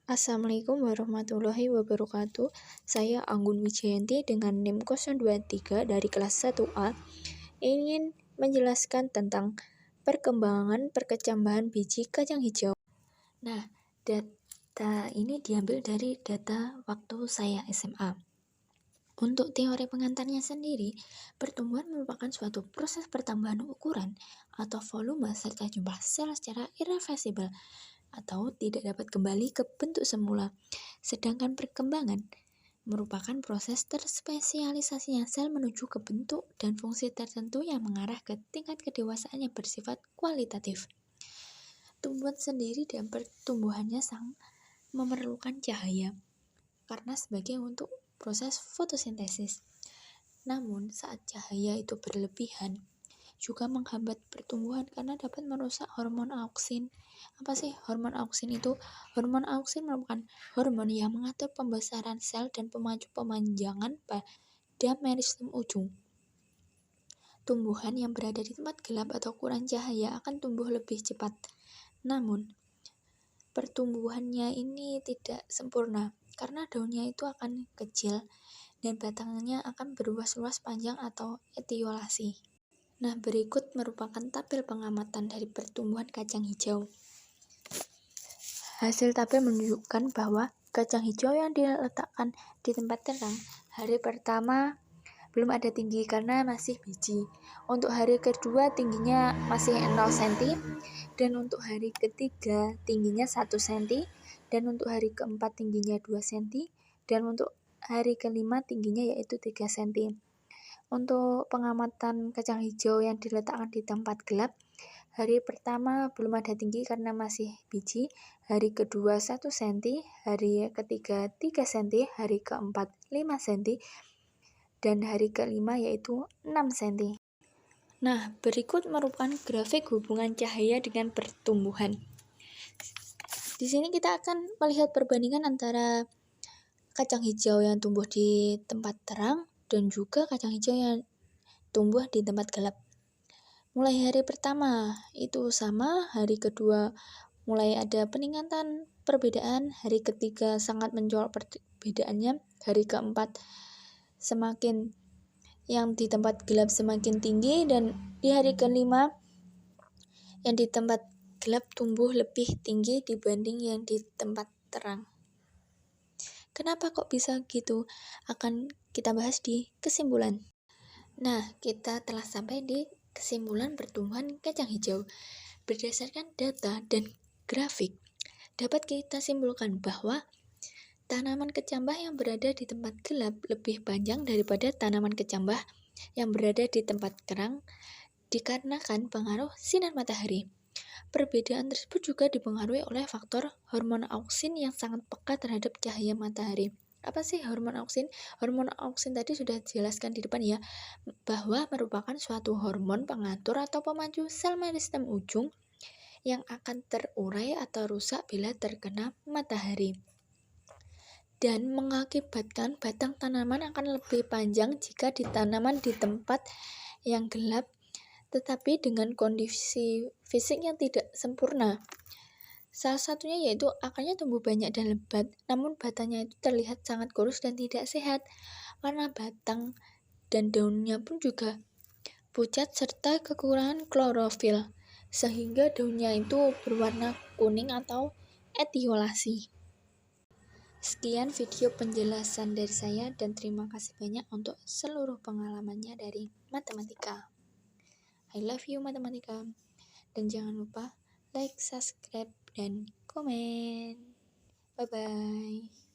Assalamualaikum warahmatullahi wabarakatuh. Saya Anggun Wijayanti dengan NIM 023 dari kelas 1A ingin menjelaskan tentang perkembangan perkecambahan biji kacang hijau. Nah, data ini diambil dari data waktu saya SMA. Untuk teori pengantarnya sendiri, pertumbuhan merupakan suatu proses pertambahan ukuran atau volume serta jumlah sel secara irreversibel atau tidak dapat kembali ke bentuk semula. Sedangkan perkembangan merupakan proses terspesialisasinya sel menuju ke bentuk dan fungsi tertentu yang mengarah ke tingkat kedewasaan yang bersifat kualitatif. Tumbuhan sendiri dan pertumbuhannya memerlukan cahaya karena sebagai untuk proses fotosintesis. Namun, saat cahaya itu berlebihan, juga menghambat pertumbuhan karena dapat merusak hormon auksin. Apa sih hormon auksin itu? Hormon auksin merupakan hormon yang mengatur pembesaran sel dan pemacu pemanjangan pada meristem ujung. Tumbuhan yang berada di tempat gelap atau kurang cahaya akan tumbuh lebih cepat. Namun, pertumbuhannya ini tidak sempurna karena daunnya itu akan kecil dan batangnya akan berluas-luas panjang atau etiolasi. Nah, berikut merupakan tabel pengamatan dari pertumbuhan kacang hijau. Hasil tabel menunjukkan bahwa kacang hijau yang diletakkan di tempat terang, hari pertama belum ada tinggi karena masih biji. Untuk hari kedua tingginya masih 0 cm, dan untuk hari ketiga tingginya 1 cm, dan untuk hari keempat tingginya 2 cm, dan untuk hari kelima tingginya yaitu 3 cm. Untuk pengamatan kacang hijau yang diletakkan di tempat gelap, hari pertama belum ada tinggi karena masih biji, hari kedua 1 cm, hari ketiga 3 cm, hari keempat 5 cm, dan hari kelima yaitu 6 cm. Nah, berikut merupakan grafik hubungan cahaya dengan pertumbuhan. Di sini kita akan melihat perbandingan antara kacang hijau yang tumbuh di tempat terang dan juga kacang hijau yang tumbuh di tempat gelap. Mulai hari pertama itu sama, hari kedua mulai ada peningkatan perbedaan, hari ketiga sangat mencolok perbedaannya, hari keempat semakin yang di tempat gelap semakin tinggi, dan di hari kelima yang di tempat gelap tumbuh lebih tinggi dibanding yang di tempat terang. Kenapa kok bisa gitu? Akan kita bahas di kesimpulan. Nah, kita telah sampai di kesimpulan pertumbuhan kacang hijau. Berdasarkan data dan grafik, dapat kita simpulkan bahwa tanaman kecambah yang berada di tempat gelap lebih panjang daripada tanaman kecambah yang berada di tempat terang dikarenakan pengaruh sinar matahari. Perbedaan tersebut juga dipengaruhi oleh faktor hormon auksin yang sangat peka terhadap cahaya matahari. Apa sih hormon auksin? Hormon auksin tadi sudah dijelaskan di depan ya, bahwa merupakan suatu hormon pengatur atau pemacu sel meristem ujung yang akan terurai atau rusak bila terkena matahari, dan mengakibatkan batang tanaman akan lebih panjang jika ditanaman di tempat yang gelap tetapi dengan kondisi fisik yang tidak sempurna. Salah satunya yaitu akarnya tumbuh banyak dan lebat, namun batangnya itu terlihat sangat kurus dan tidak sehat karena batang dan daunnya pun juga pucat serta kekurangan klorofil, sehingga daunnya itu berwarna kuning atau etiolasi. Sekian video penjelasan dari saya dan terima kasih banyak untuk seluruh pengalamannya dari matematika. I love you matematika. Dan jangan lupa like, subscribe, dan komen. Bye-bye.